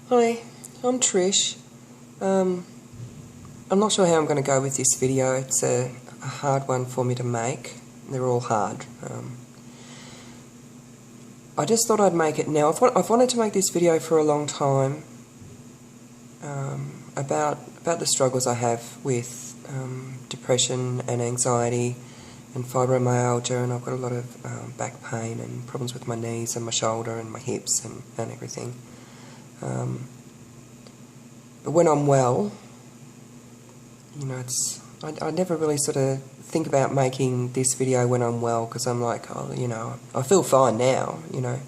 Hi, I'm Trish. I'm not sure how I'm going to go with this video. It's a hard one for me to make. They're all hard. I just thought I'd make it now. I've wanted to make this video for a long time about the struggles I have with depression and anxiety and fibromyalgia, and I've got a lot of back pain and problems with my knees and my shoulder and my hips and everything. But when I'm well, you know, I never really sort of think about making this video when I'm well, because I'm like, oh, you know, I feel fine now, you know.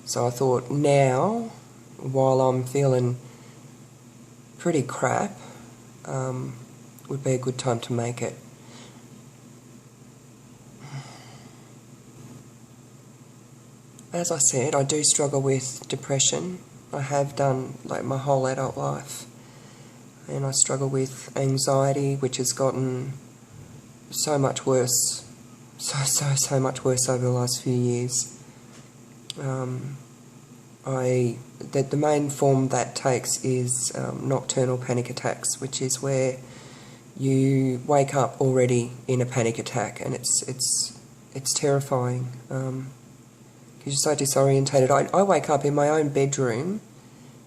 So I thought now, while I'm feeling pretty crap, would be a good time to make it. As I said, I do struggle with depression. I have done like my whole adult life. And I struggle with anxiety, which has gotten so much worse, so much worse over the last few years. The main form that takes is nocturnal panic attacks, which is where you wake up already in a panic attack, and it's terrifying. Because you're so disorientated. I wake up in my own bedroom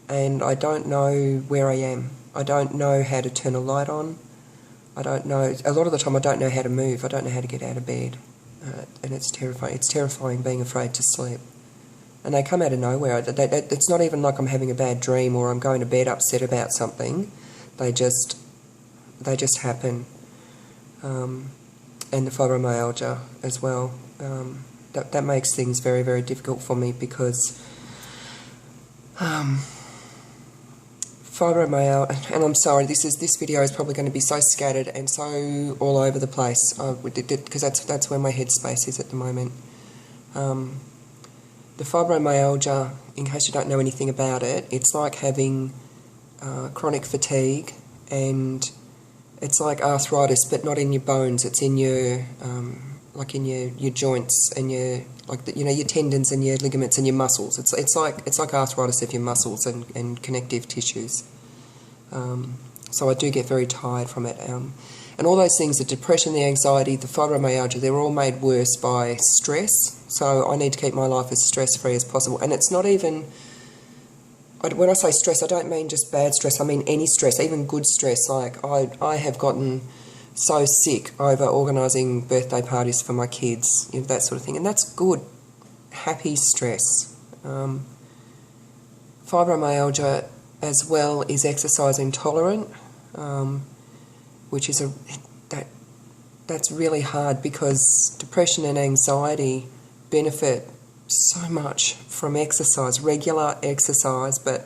and I don't know where I am. I don't know how to turn a light on. I don't know, a lot of the time I don't know how to move. I don't know how to get out of bed. And it's terrifying. It's terrifying being afraid to sleep. And they come out of nowhere. It's not even like I'm having a bad dream or I'm going to bed upset about something. They just happen. And the fibromyalgia as well. That makes things very, very difficult for me, because fibromyalgia, and I'm sorry, this video is probably going to be so scattered and so all over the place, because that's where my headspace is at the moment. The fibromyalgia, in case you don't know anything about it, it's like having chronic fatigue, and it's like arthritis, but not in your bones. It's in your like in your joints and your your tendons and your ligaments and your muscles. It's like arthritis of your muscles and connective tissues. So I do get very tired from it. And all those things, the depression, the anxiety, the fibromyalgia, they're all made worse by stress. So I need to keep my life as stress-free as possible. And it's not even, when I say stress, I don't mean just bad stress. I mean any stress, even good stress. Like I have gotten so sick over organising birthday parties for my kids, you know, that sort of thing. And that's good, happy stress. Fibromyalgia as well is exercise intolerant, which is that's really hard, because depression and anxiety benefit so much from exercise, regular exercise, but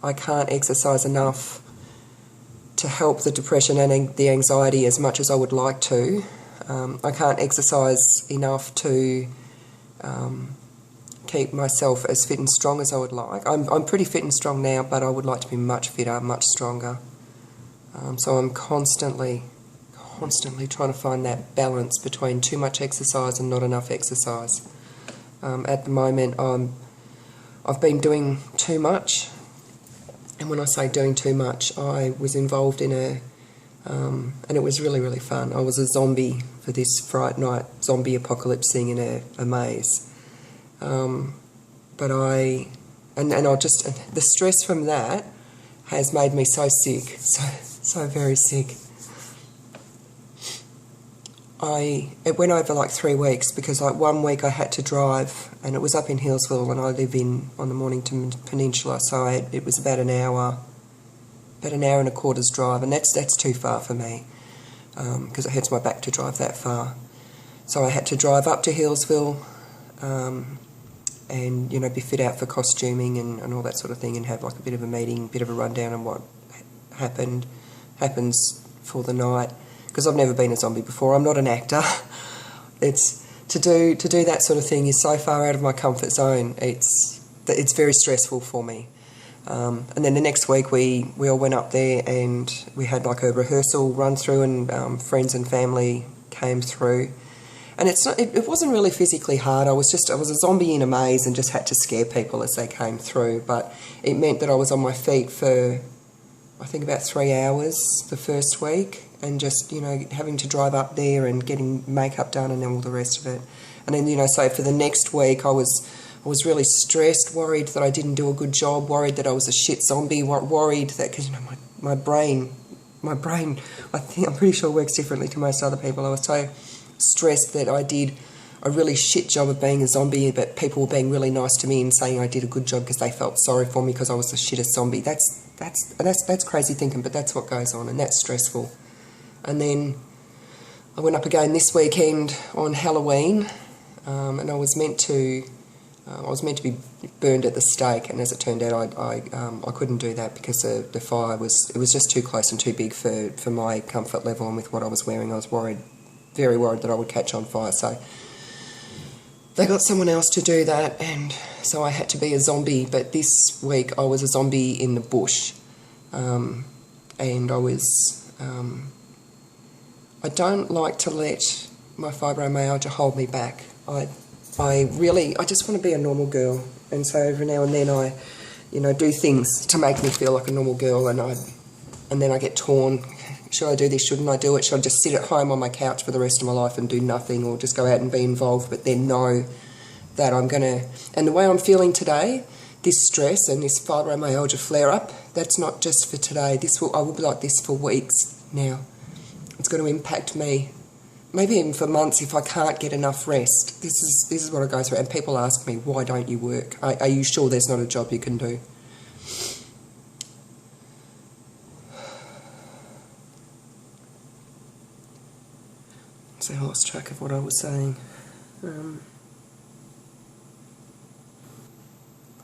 I can't exercise enough to help the depression and the anxiety as much as I would like to. I can't exercise enough to keep myself as fit and strong as I would like. I'm pretty fit and strong now, but I would like to be much fitter, much stronger. So I'm constantly trying to find that balance between too much exercise and not enough exercise. At the moment, I've been doing too much. And when I say doing too much, I was involved in and it was really, really fun. I was a zombie for this Fright Night zombie apocalypse thing in a maze. But the stress from that has made me so sick, so very sick. It went over like 3 weeks, because like 1 week I had to drive, and it was up in Hillsville, and I live on the Mornington Peninsula, so it was about an hour and a quarter's drive, and that's too far for me, because it hurts my back to drive that far. So I had to drive up to Hillsville, and you know, be fit out for costuming and all that sort of thing, and have like a bit of a meeting, bit of a rundown on what happens for the night. Because I've never been a zombie before. I'm not an actor. It's to do that sort of thing is so far out of my comfort zone. It's very stressful for me. And then the next week we all went up there and we had like a rehearsal run through, and friends and family came through. And it wasn't really physically hard. I was a zombie in a maze and just had to scare people as they came through. But it meant that I was on my feet for, I think, about 3 hours the first week, and just, you know, having to drive up there and getting makeup done and all the rest of it. And then, you know, so for the next week I was really stressed, worried that I didn't do a good job, worried that I was a shit zombie, worried that, because, you know, my brain, I'm pretty sure works differently to most other people. I was so stressed that I did a really shit job of being a zombie, but people were being really nice to me and saying I did a good job because they felt sorry for me because I was the shittest zombie. That's crazy thinking, but that's what goes on, and that's stressful. And then I went up again this weekend on Halloween, and I was meant to be burned at the stake, and as it turned out, I couldn't do that because the fire was just too close and too big for my comfort level, and with what I was wearing, I was very worried that I would catch on fire. So they got someone else to do that, and so I had to be a zombie. But this week I was a zombie in the bush, and I was. I don't like to let my fibromyalgia hold me back. I just want to be a normal girl, and so every now and then I, you know, do things to make me feel like a normal girl, and then I get torn. Should I do this? Shouldn't I do it? Should I just sit at home on my couch for the rest of my life and do nothing, or just go out and be involved, but then know that I'm going to... And the way I'm feeling today, this stress and this fibromyalgia flare-up, that's not just for today. I will be like this for weeks now. It's going to impact me, maybe even for months if I can't get enough rest. This is what I go through, and people ask me, why don't you work? Are you sure there's not a job you can do? So I lost track of what I was saying.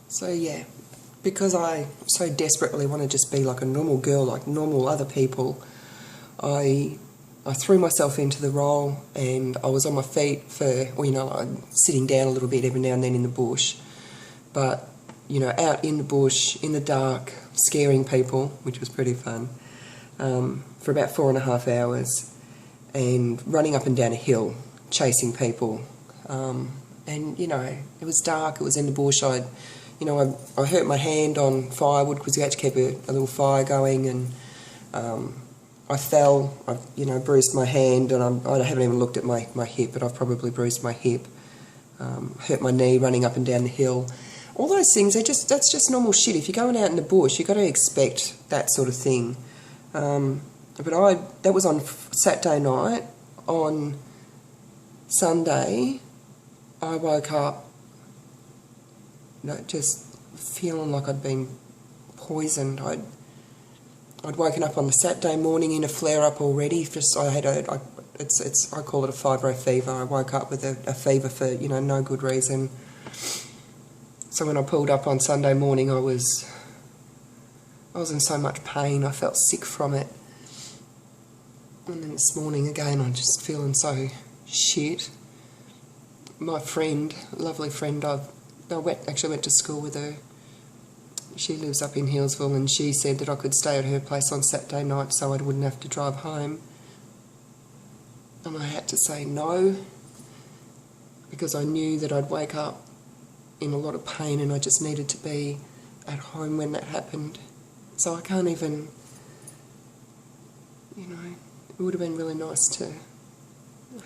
So yeah, because I so desperately want to just be like a normal girl, like normal other people, I threw myself into the role, and I was on my feet for, well, you know, I'm sitting down a little bit every now and then in the bush, but, you know, out in the bush, in the dark, scaring people, which was pretty fun, for about 4.5 hours, and running up and down a hill, chasing people, and, you know, it was dark, it was in the bush. I hurt my hand on firewood because you had to keep a little fire going, and I fell, I bruised my hand, and I haven't even looked at my hip, but I've probably bruised my hip, hurt my knee running up and down the hill. All those things, that's just normal shit. If you're going out in the bush, you've got to expect that sort of thing. But that was on Saturday night. On Sunday, I woke up, just feeling like I'd been poisoned. I'd woken up on the Saturday morning in a flare-up already. I call it a fibro fever. I woke up with a fever for, no good reason. So when I pulled up on Sunday morning, I was in so much pain. I felt sick from it. And then this morning again, I'm just feeling so shit. My friend, lovely friend, I actually went to school with her. She lives up in Healesville, and she said that I could stay at her place on Saturday night so I wouldn't have to drive home. And I had to say no, because I knew that I'd wake up in a lot of pain, and I just needed to be at home when that happened. So I can't even, it would have been really nice to,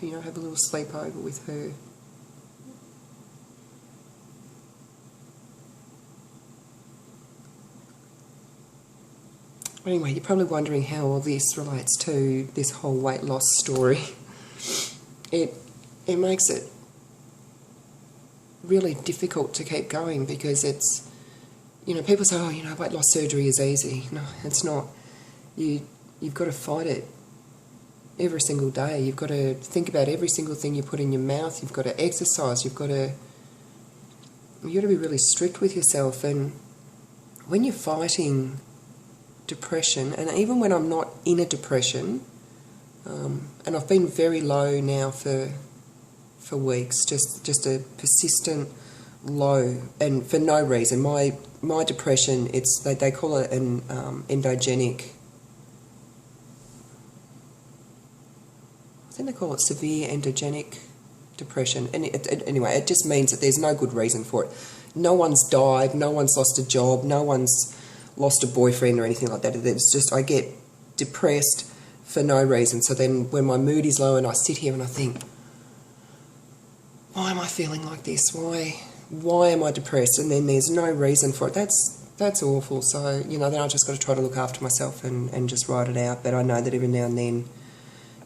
have a little sleepover with her. Anyway, you're probably wondering how all this relates to this whole weight loss story. It makes it really difficult to keep going, because it's, people say, weight loss surgery is easy. No, it's not. You've got to fight it every single day. You've got to think about every single thing you put in your mouth. You've got to exercise. You've got to be really strict with yourself. And when you're fighting depression, and even when I'm not in a depression, and I've been very low now for weeks, just a persistent low, and for no reason. My depression, they call it an endogenic. I think they call it severe endogenic depression. And anyway, it just means that there's no good reason for it. No one's died, no one's lost a job, no one's lost a boyfriend or anything like that. It's just I get depressed for no reason. So then when my mood is low and I sit here and I think, why am I feeling like this? Why am I depressed? And then there's no reason for it. That's awful. So, then I just got to try to look after myself and just write it out. But I know that every now and then,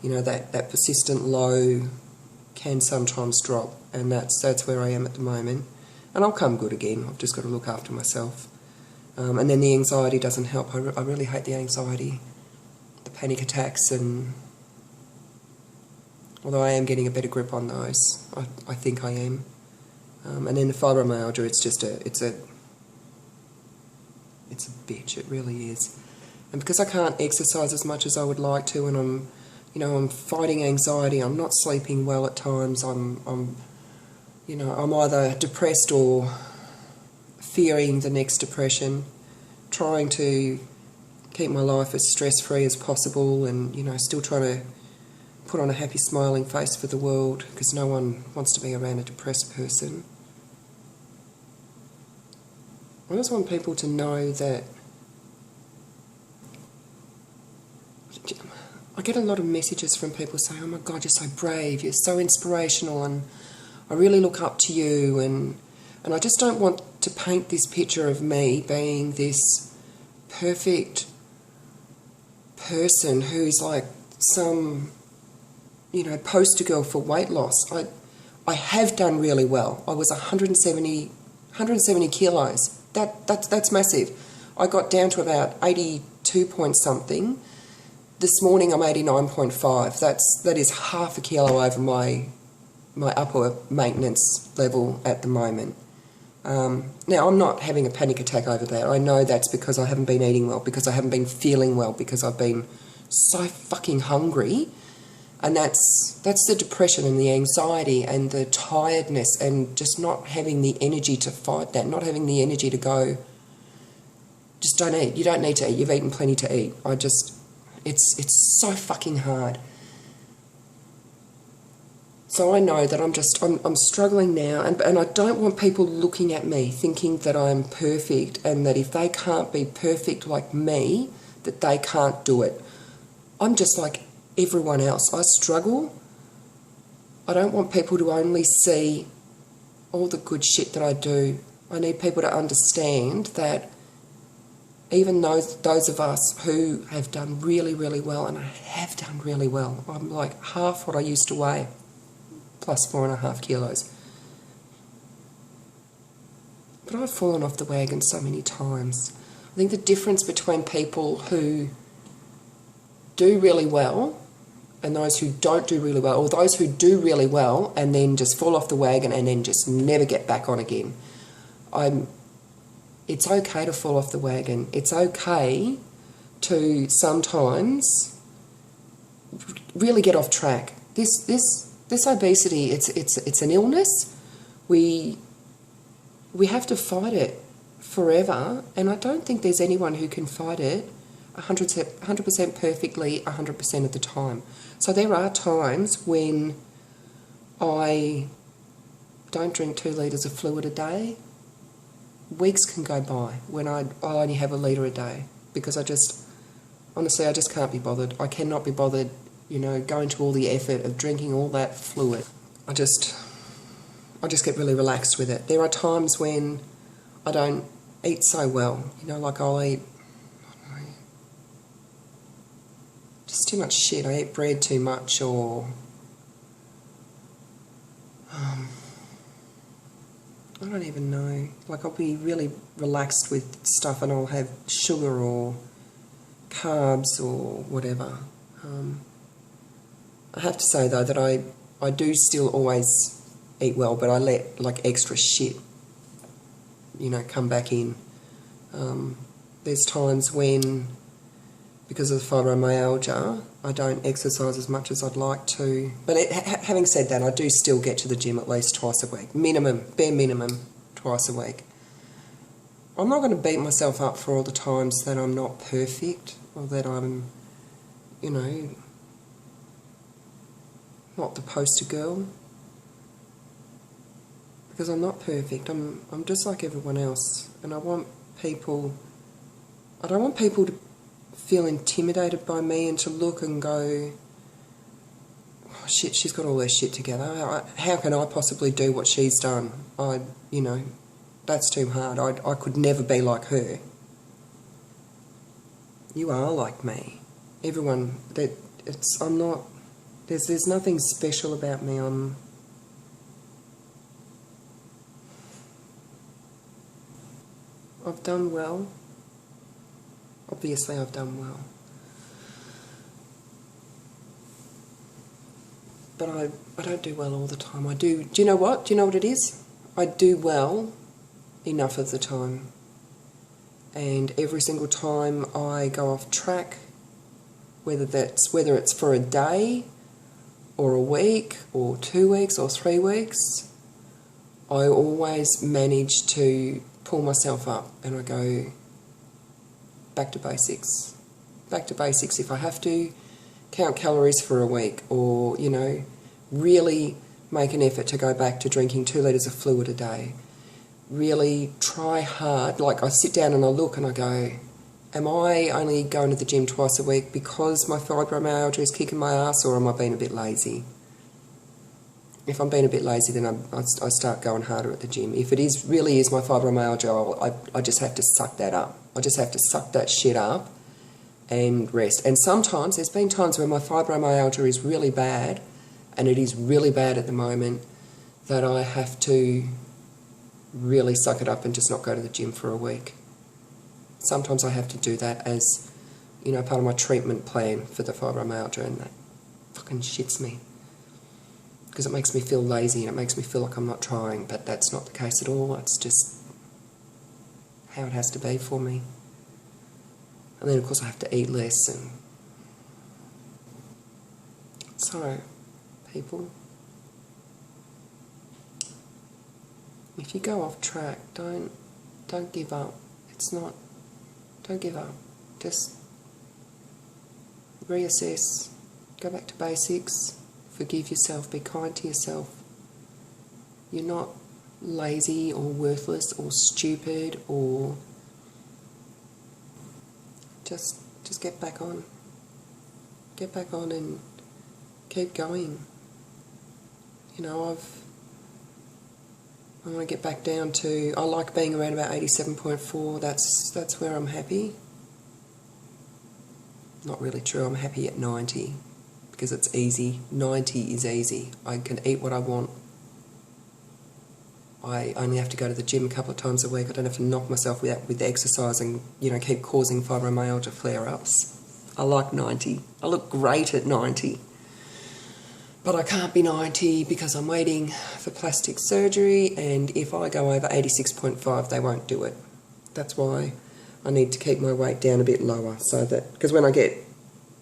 that persistent low can sometimes drop, and that's where I am at the moment. And I'll come good again. I've just got to look after myself. And then the anxiety doesn't help. I really hate the anxiety, the panic attacks, and although I am getting a better grip on those, I think I am. And then the fibromyalgia, it's a bitch. It really is. And because I can't exercise as much as I would like to, and I'm fighting anxiety. I'm not sleeping well at times. I'm either depressed or fearing the next depression, trying to keep my life as stress-free as possible, and still trying to put on a happy smiling face for the world, because no one wants to be around a depressed person. I just want people to know that I get a lot of messages from people saying, oh my God, you're so brave, you're so inspirational, and I really look up to you, and I just don't want to paint this picture of me being this perfect person who's like some, poster girl for weight loss. I have done really well. I was 170 kilos. That's massive. I got down to about 82 point something. This morning I'm 89.5. That is half a kilo over my upper maintenance level at the moment. Now, I'm not having a panic attack over that. I know that's because I haven't been eating well, because I haven't been feeling well, because I've been so fucking hungry. And that's the depression and the anxiety and the tiredness and just not having the energy to fight that, not having the energy to go, just don't eat. You don't need to eat. You've eaten plenty to eat. It's so fucking hard. So I know that I'm struggling now, and I don't want people looking at me thinking that I'm perfect, and that if they can't be perfect like me, that they can't do it. I'm just like everyone else. I struggle. I don't want people to only see all the good shit that I do. I need people to understand that even those of us who have done really, really well, and I have done really well, I'm like half what I used to weigh, plus 4.5 kilos. But I've fallen off the wagon so many times. I think the difference between people who do really well and those who don't do really well, or those who do really well and then just fall off the wagon and then just never get back on again. It's okay to fall off the wagon. It's okay to sometimes really get off track. This obesity, it's an illness. We have to fight it forever, and I don't think there's anyone who can fight it 100% perfectly 100% of the time. So there are times when I don't drink 2 litres of fluid a day. Weeks can go by when I only have 1 litre a day, because I just can't be bothered. I cannot be bothered, going to all the effort of drinking all that fluid. I just get really relaxed with it. There are times when I don't eat so well, like I'll eat just too much shit. I eat bread too much, or I don't even know. Like, I'll be really relaxed with stuff and I'll have sugar or carbs or whatever. I have to say, though, that I do still always eat well, but I let, like, extra shit, come back in. There's times when, because of the fibromyalgia, I don't exercise as much as I'd like to. But having said that, I do still get to the gym at least twice a week. Bare minimum, twice a week. I'm not going to beat myself up for all the times that I'm not perfect, or that I'm, not the poster girl. because I'm not perfect. I'm just like everyone else, and I don't want people to feel intimidated by me and to look and go, oh, shit, she's got all her shit together. How can I possibly do what she's done? That's too hard. I could never be like her. You are like me. Everyone, I'm not, there's nothing special about me. I've done well. Obviously I've done well. But I don't do well all the time. Do you know what? Do you know what it is? I do well enough of the time. And every single time I go off track, whether it's for a day or a week or 2 weeks or 3 weeks, I always manage to pull myself up and I go back to basics. Back to basics. If I have to count calories for a week or, really make an effort to go back to drinking 2 litres of fluid a day, really try hard. Like I sit down and I look and I go, am I only going to the gym twice a week because my fibromyalgia is kicking my ass, or am I being a bit lazy? If I'm being a bit lazy, then I start going harder at the gym. If it really is my fibromyalgia, I just have to suck that up. I just have to suck that shit up and rest. And sometimes, there's been times where my fibromyalgia is really bad, and it is really bad at the moment, that I have to really suck it up and just not go to the gym for a week. Sometimes I have to do that as, part of my treatment plan for the fibromyalgia, and that fucking shits me. Because it makes me feel lazy and it makes me feel like I'm not trying, but that's not the case at all. It's just how it has to be for me. And then of course I have to eat less. And so, people, if you go off track, don't give up. Don't give up. Just reassess, go back to basics, forgive yourself, be kind to yourself. You're not lazy or worthless or stupid, or just get back on. Get back on and keep going. I want to get back down to, I like being around about 87.4, that's where I'm happy. Not really true, I'm happy at 90, because it's easy. 90 is easy. I can eat what I want. I only have to go to the gym a couple of times a week. I don't have to knock myself with exercise and, keep causing fibromyalgia flare-ups. I like 90. I look great at 90. But I can't be 90 because I'm waiting for plastic surgery, and if I go over 86.5, they won't do it. That's why I need to keep my weight down a bit lower, so that, because when I get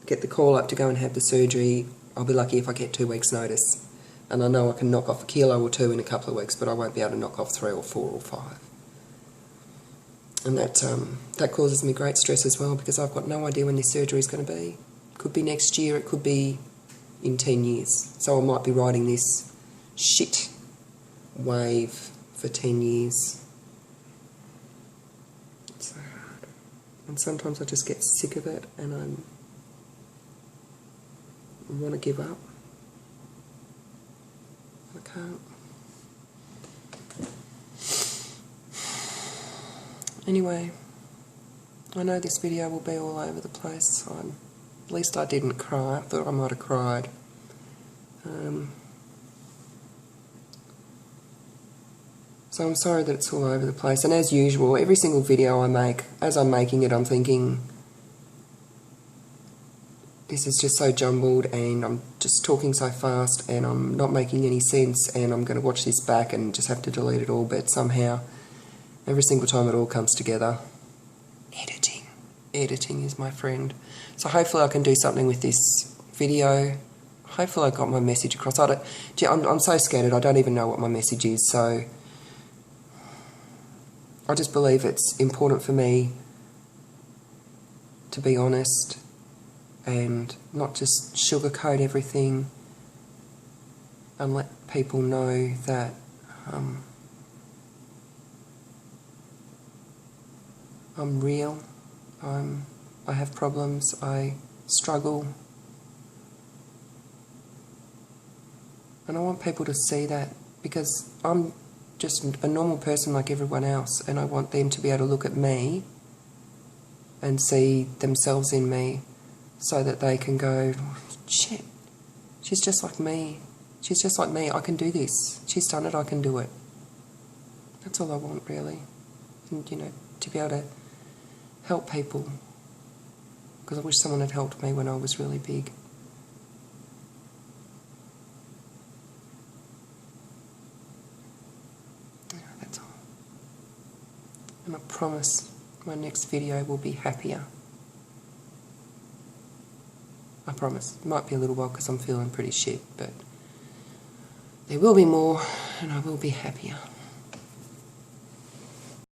the call up to go and have the surgery, I'll be lucky if I get 2 weeks' notice. And I know I can knock off 1 kilo or 2 in a couple of weeks, but I won't be able to knock off 3 or 4 or 5. And that causes me great stress as well, because I've got no idea when this surgery is going to be. It could be next year, it could be in 10 years. So I might be riding this shit wave for 10 years. It's so hard. And sometimes I just get sick of it and I want to give up. I can't. Anyway, I know this video will be all over the place. At least I didn't cry. I thought I might have cried. So I'm sorry that it's all over the place. And as usual, every single video I make, as I'm making it, I'm thinking, this is just so jumbled and I'm just talking so fast and I'm not making any sense, and I'm going to watch this back and just have to delete it all. But somehow, every single time it all comes together. Editing is my friend. So hopefully I can do something with this video. Hopefully I got my message across. I'm so scattered, I don't even know what my message is. So I just believe it's important for me to be honest and not just sugarcoat everything, and let people know that I'm real. I have problems. I struggle. And I want people to see that, because I'm just a normal person like everyone else, and I want them to be able to look at me and see themselves in me, so that they can go, shit, she's just like me. She's just like me. I can do this. She's done it. I can do it. That's all I want, really. And, to be able to help people, because I wish someone had helped me when I was really big. Yeah, that's all. And I promise my next video will be happier. I promise. It might be a little while because I'm feeling pretty shit, but there will be more and I will be happier.